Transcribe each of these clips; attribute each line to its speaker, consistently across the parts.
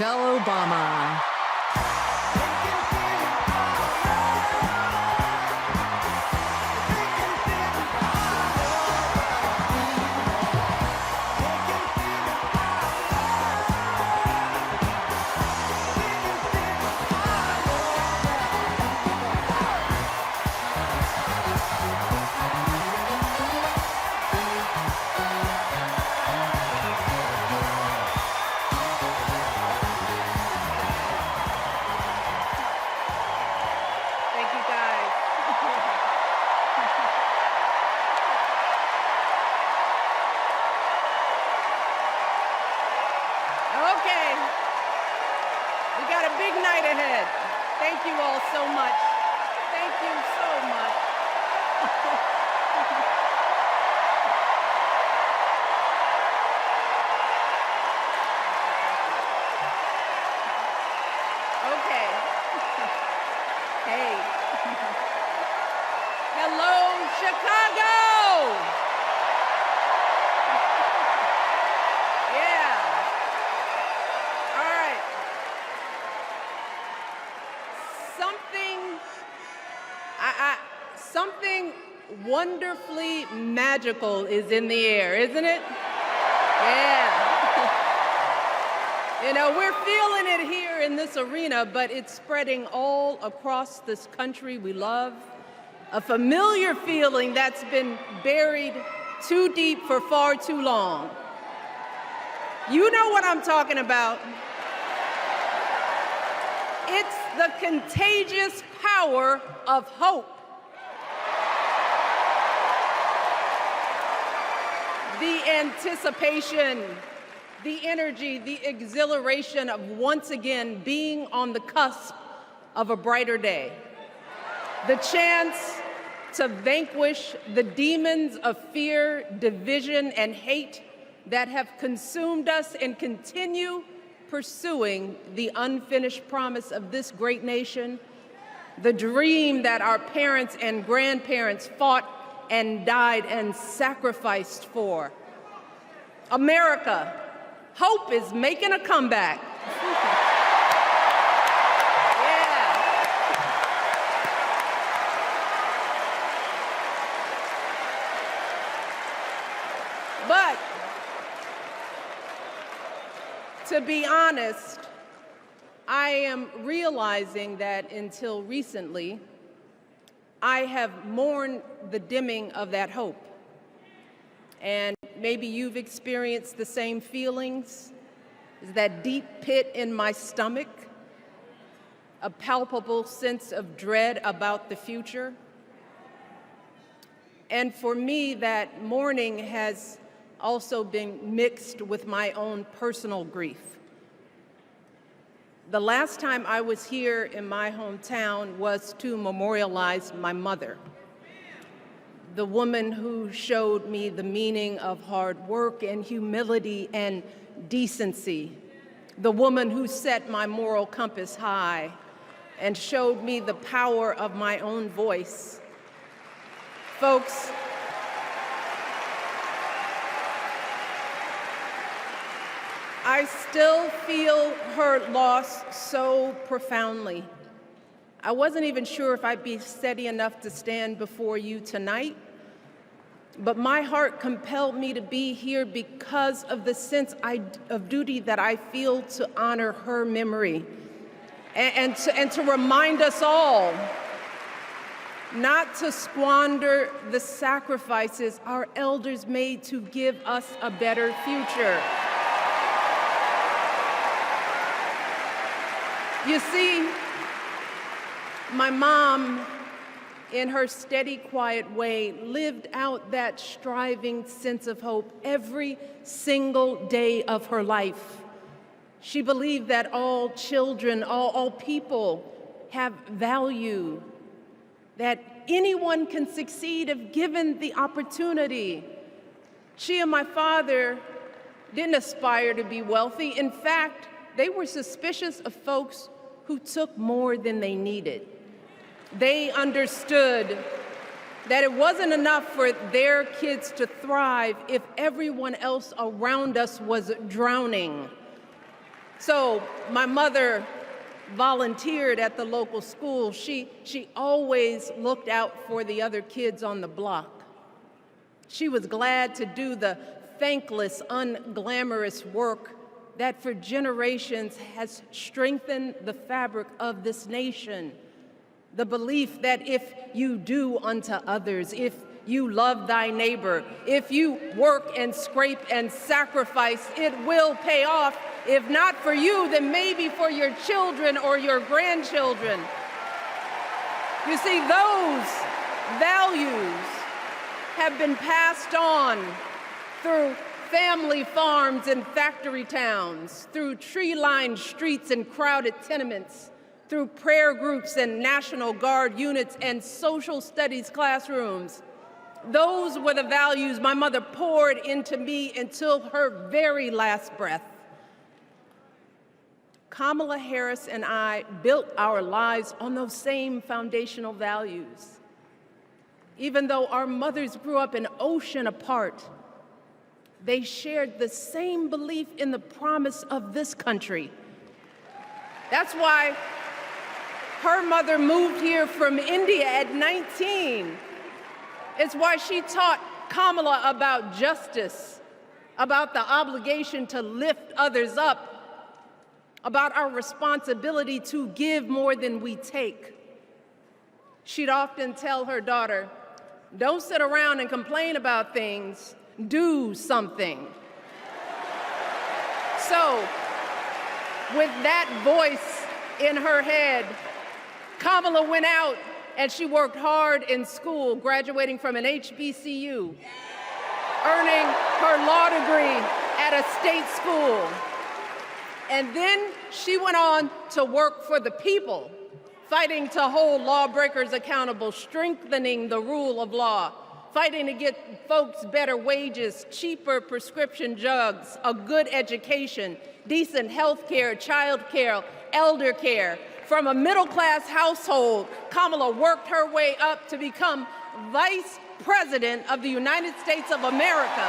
Speaker 1: Michelle Obama.
Speaker 2: Okay, we got a big night ahead. Thank you all so much. Thank you so much. Okay. Hey. Hello, Chicago. Yeah. All right. Something wonderfully magical is in the air, isn't it? Yeah. You know, we're feeling it here in this arena, but it's spreading all across this country we love. A familiar feeling that's been buried too deep for far too long. You know what I'm talking about. It's the contagious power of hope. The anticipation, the energy, the exhilaration of once again being on the cusp of a brighter day. The chance to vanquish the demons of fear, division, and hate that have consumed us and continue pursuing the unfinished promise of this great nation, the dream that our parents and grandparents fought and died and sacrificed for. America, hope is making a comeback. Yeah. But to be honest, I am realizing that until recently, I have mourned the dimming of that hope. And maybe you've experienced the same feelings, that deep pit in my stomach, a palpable sense of dread about the future. And for me, that mourning has also been mixed with my own personal grief. The last time I was here in my hometown was to memorialize my mother, the woman who showed me the meaning of hard work and humility and decency, the woman who set my moral compass high and showed me the power of my own voice. Folks, I still feel her loss so profoundly. I wasn't even sure if I'd be steady enough to stand before you tonight, but my heart compelled me to be here because of the sense of duty that I feel to honor her memory and to remind us all not to squander the sacrifices our elders made to give us a better future. You see, my mom, in her steady, quiet way, lived out that striving sense of hope every single day of her life. She believed that all children, all people have value, that anyone can succeed if given the opportunity. She and my father didn't aspire to be wealthy. In fact, they were suspicious of folks who took more than they needed. They understood that it wasn't enough for their kids to thrive if everyone else around us was drowning. So my mother volunteered at the local school. She always looked out for the other kids on the block. She was glad to do the thankless, unglamorous work that for generations has strengthened the fabric of this nation. The belief that if you do unto others, if you love thy neighbor, if you work and scrape and sacrifice, it will pay off. If not for you, then maybe for your children or your grandchildren. You see, those values have been passed on through family farms and factory towns, through tree-lined streets and crowded tenements, through prayer groups and National Guard units and social studies classrooms. Those were the values my mother poured into me until her very last breath. Kamala Harris and I built our lives on those same foundational values. Even though our mothers grew up an ocean apart, they shared the same belief in the promise of this country. That's why her mother moved here from India at 19. It's why she taught Kamala about justice, about the obligation to lift others up, about our responsibility to give more than we take. She'd often tell her daughter, "Don't sit around and complain about things, do something." So, with that voice in her head, Kamala went out and she worked hard in school, graduating from an HBCU, earning her law degree at a state school. And then she went on to work for the people, fighting to hold lawbreakers accountable, strengthening the rule of law, fighting to get folks better wages, cheaper prescription drugs, a good education, decent health care, child care, elder care. From a middle-class household, Kamala worked her way up to become Vice President of the United States of America.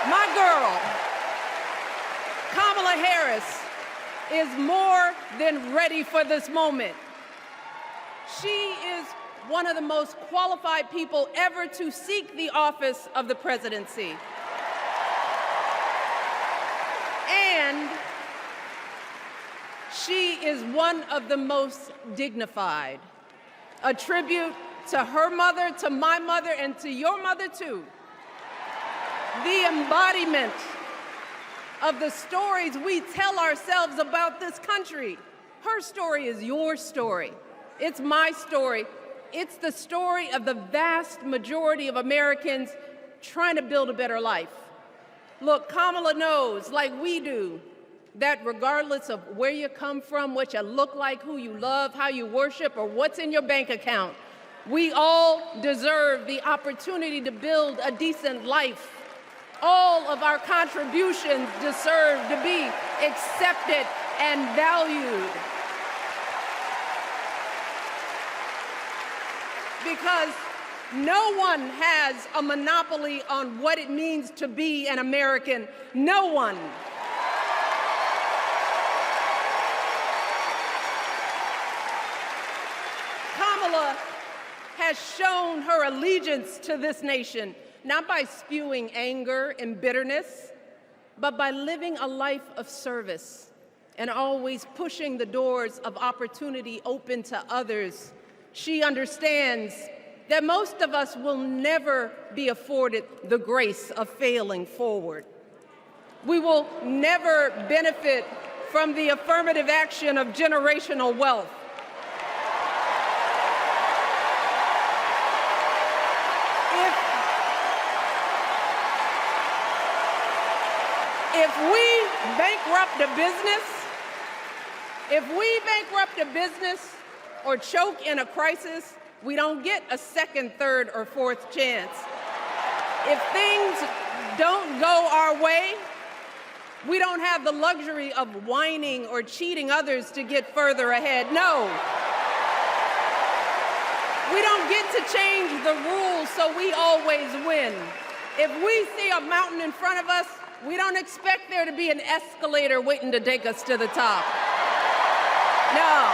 Speaker 2: My girl, Kamala Harris, is more than ready for this moment. She is one of the most qualified people ever to seek the office of the presidency. And she is one of the most dignified. A tribute to her mother, to my mother, and to your mother too. The embodiment of the stories we tell ourselves about this country. Her story is your story. It's my story. It's the story of the vast majority of Americans trying to build a better life. Look, Kamala knows, like we do, that regardless of where you come from, what you look like, who you love, how you worship, or what's in your bank account, we all deserve the opportunity to build a decent life. All of our contributions deserve to be accepted and valued. Because no one has a monopoly on what it means to be an American. No one. Kamala has shown her allegiance to this nation, not by spewing anger and bitterness, but by living a life of service and always pushing the doors of opportunity open to others. She understands that most of us will never be afforded the grace of failing forward. We will never benefit from the affirmative action of generational wealth. If we bankrupt a business or choke in a crisis, we don't get a second, third, or fourth chance. If things don't go our way, we don't have the luxury of whining or cheating others to get further ahead. No. We don't get to change the rules so we always win. If we see a mountain in front of us, We don't expect there to be an escalator waiting to take us to the top. No.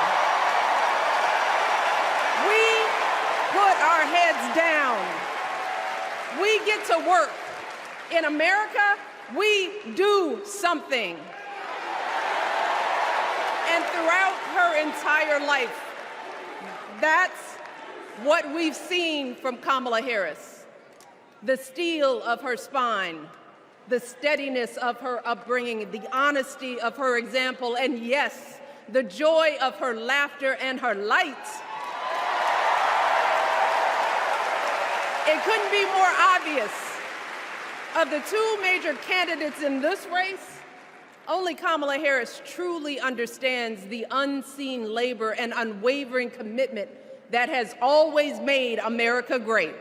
Speaker 2: We put our heads down. We get to work. In America, we do something. And throughout her entire life, that's what we've seen from Kamala Harris. The steel of her spine, the steadiness of her upbringing, the honesty of her example, and yes, the joy of her laughter and her light. It couldn't be more obvious. Of the two major candidates in this race, only Kamala Harris truly understands the unseen labor and unwavering commitment that has always made America great.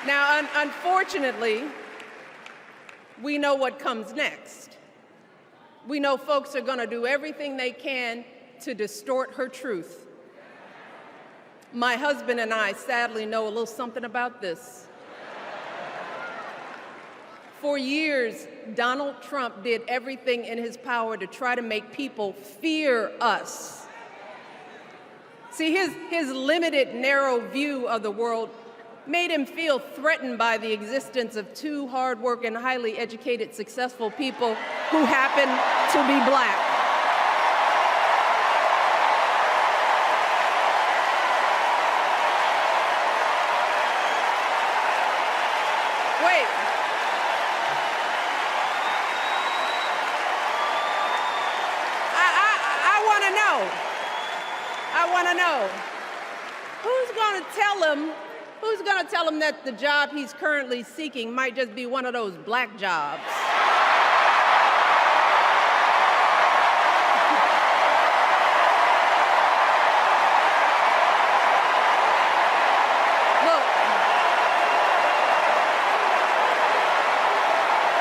Speaker 2: Now, unfortunately, we know what comes next. We know folks are going to do everything they can to distort her truth. My husband and I sadly know a little something about this. For years, Donald Trump did everything in his power to try to make people fear us. See, his limited, narrow view of the world made him feel threatened by the existence of two hardworking, highly educated, successful people who happen to be black. Wait. I want to know. Who's going to tell him that the job he's currently seeking might just be one of those black jobs? Look,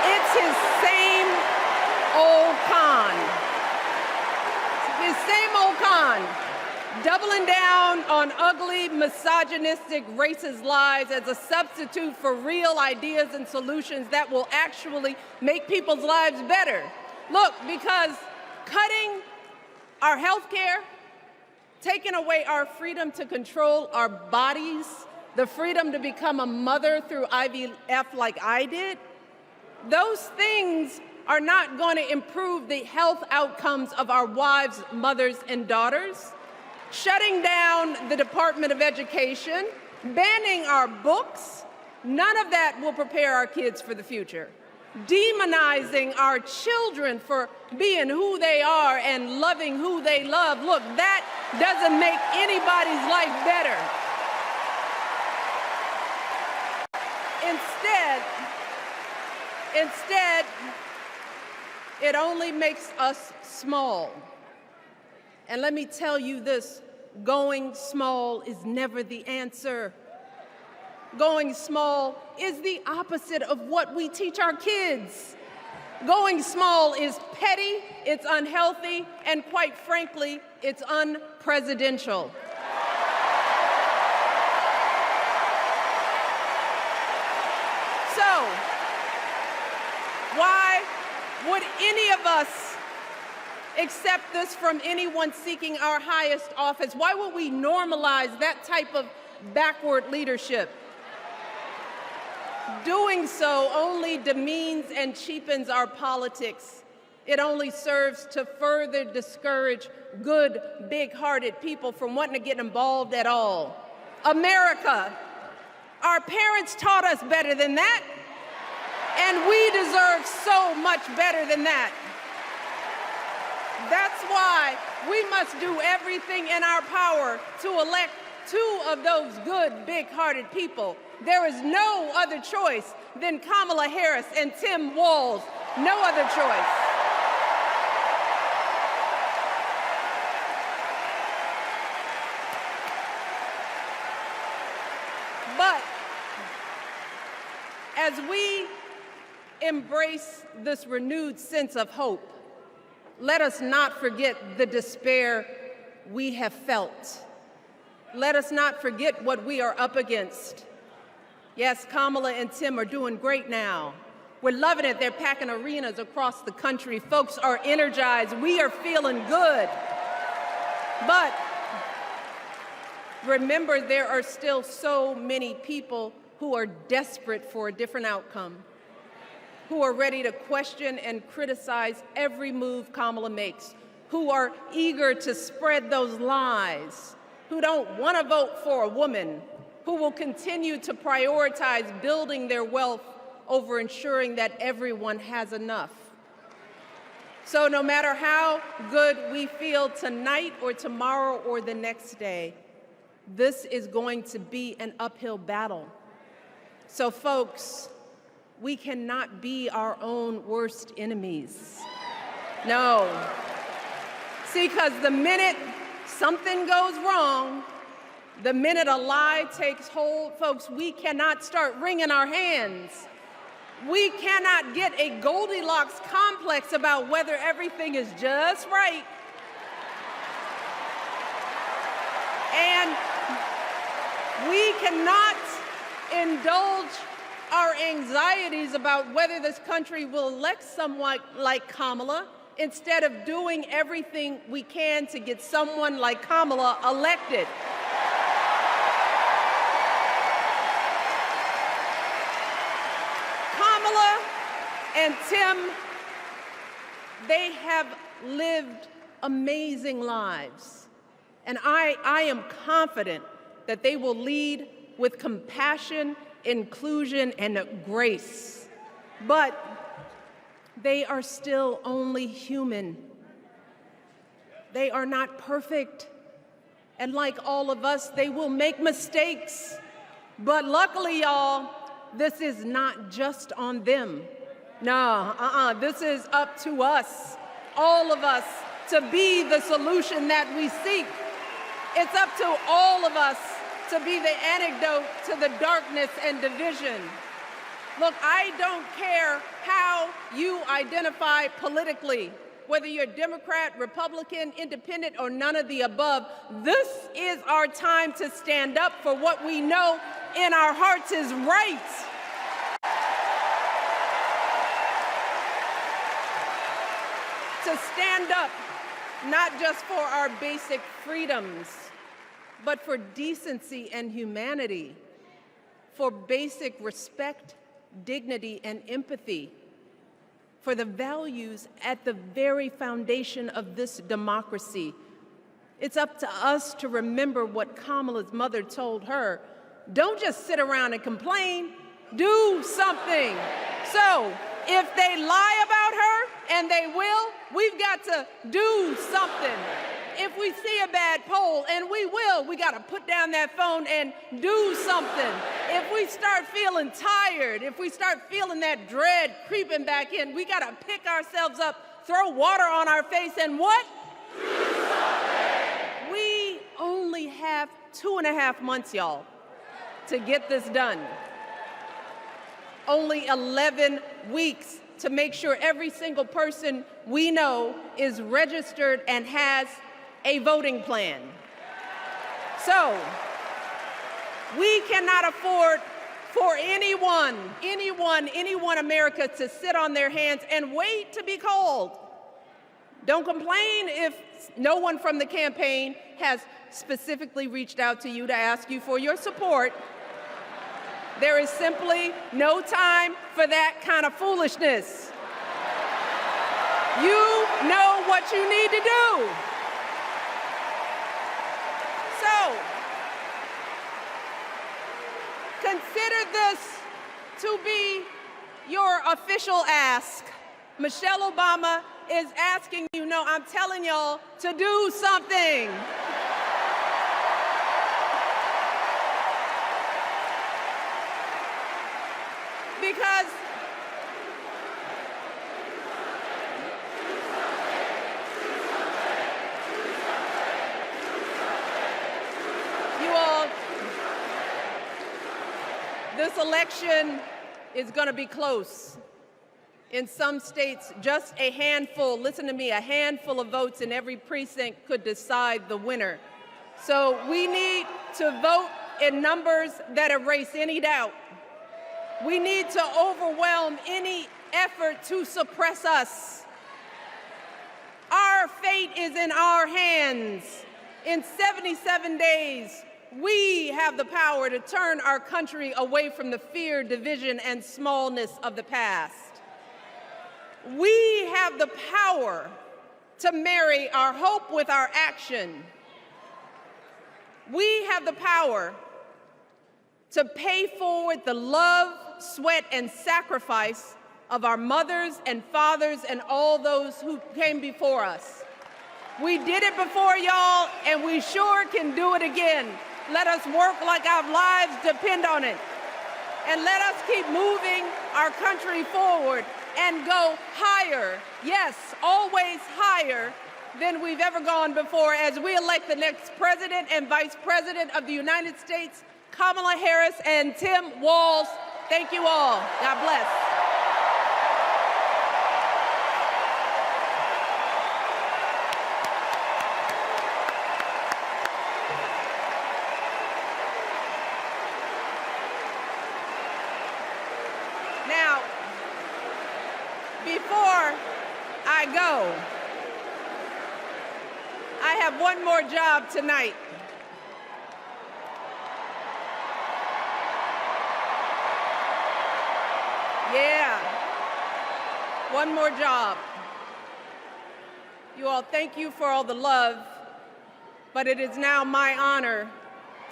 Speaker 2: it's his same old con. His same old con. Doubling down on ugly, misogynistic, racist lies as a substitute for real ideas and solutions that will actually make people's lives better. Look, because cutting our health care, taking away our freedom to control our bodies, the freedom to become a mother through IVF like I did, those things are not going to improve the health outcomes of our wives, mothers, and daughters. Shutting down the Department of Education, banning our books, none of that will prepare our kids for the future. Demonizing our children for being who they are and loving who they love, look, that doesn't make anybody's life better. Instead, it only makes us small. And let me tell you this, going small is never the answer. Going small is the opposite of what we teach our kids. Going small is petty, it's unhealthy, and quite frankly, it's unpresidential. So, why would any of us accept this from anyone seeking our highest office? Why would we normalize that type of backward leadership? Doing so only demeans and cheapens our politics. It only serves to further discourage good, big-hearted people from wanting to get involved at all. America, our parents taught us better than that, and we deserve so much better than that. That's why we must do everything in our power to elect two of those good, big-hearted people. There is no other choice than Kamala Harris and Tim Walz. No other choice. But as we embrace this renewed sense of hope, let us not forget the despair we have felt. let us not forget what we are up against. Yes, Kamala and Tim are doing great now. We're loving it. They're packing arenas across the country. Folks are energized. We are feeling good. But remember, there are still so many people who are desperate for a different outcome, who are ready to question and criticize every move Kamala makes, who are eager to spread those lies, who don't want to vote for a woman, who will continue to prioritize building their wealth over ensuring that everyone has enough. So no matter how good we feel tonight or tomorrow or the next day, this is going to be an uphill battle. So folks, we cannot be our own worst enemies. No. See, because the minute something goes wrong, the minute a lie takes hold, folks, we cannot start wringing our hands. We cannot get a Goldilocks complex about whether everything is just right. And we cannot indulge our anxieties about whether this country will elect someone like Kamala instead of doing everything we can to get someone like Kamala elected. Kamala and Tim, they have lived amazing lives. And I am confident that they will lead with compassion, inclusion, and grace. But they are still only human. They are not perfect. And like all of us, they will make mistakes. But luckily, y'all, this is not just on them. No, this is up to us, all of us, to be the solution that we seek. It's up to all of us to be the antidote to the darkness and division. Look, I don't care how you identify politically, whether you're Democrat, Republican, Independent, or none of the above. This is our time to stand up for what we know in our hearts is right. To stand up, not just for our basic freedoms, but for decency and humanity, for basic respect, dignity, and empathy, for the values at the very foundation of this democracy. It's up to us to remember what Kamala's mother told her. Don't just sit around and complain, do something. So if they lie about her, and they will, we've got to do something. If we see a bad poll, and we will, we got to put down that phone and do something. If we start feeling tired, if we start feeling that dread creeping back in, we got to pick ourselves up, throw water on our face, and what? We only have 2.5 months, y'all, to get this done. Only 11 weeks to make sure every single person we know is registered and has a voting plan. So we cannot afford for anyone America to sit on their hands and wait to be called. Don't complain if no one from the campaign has specifically reached out to you to ask you for your support. There is simply no time for that kind of foolishness. You know what you need to do. So, consider this to be your official ask. Michelle Obama is asking you, no, I'm telling y'all to do something. Because you all, this election is going to be close. In some states, just a handful, listen to me, a handful of votes in every precinct could decide the winner. So we need to vote in numbers that erase any doubt. We need to overwhelm any effort to suppress us. Our fate is in our hands. In 77 days, we have the power to turn our country away from the fear, division, and smallness of the past. We have the power to marry our hope with our action. We have the power to pay forward the love, sweat, and sacrifice of our mothers and fathers and all those who came before us. We did it before, y'all, and we sure can do it again. Let us work like our lives depend on it. And let us keep moving our country forward and go higher, yes, always higher than we've ever gone before as we elect the next President and Vice President of the United States, Kamala Harris and Tim Walz. Thank you all. God bless. Now, before I go, I have one more job tonight. Yeah, one more job. You all, thank you for all the love, but it is now my honor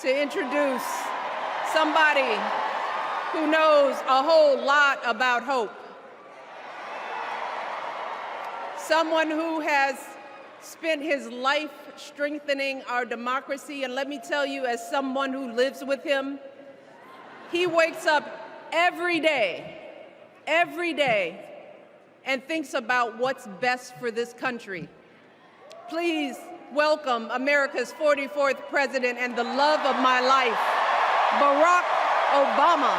Speaker 2: to introduce somebody who knows a whole lot about hope. Someone who has spent his life strengthening our democracy, and let me tell you, as someone who lives with him, he wakes up every day, and thinks about what's best for this country. Please welcome America's 44th President and the love of my life, Barack Obama.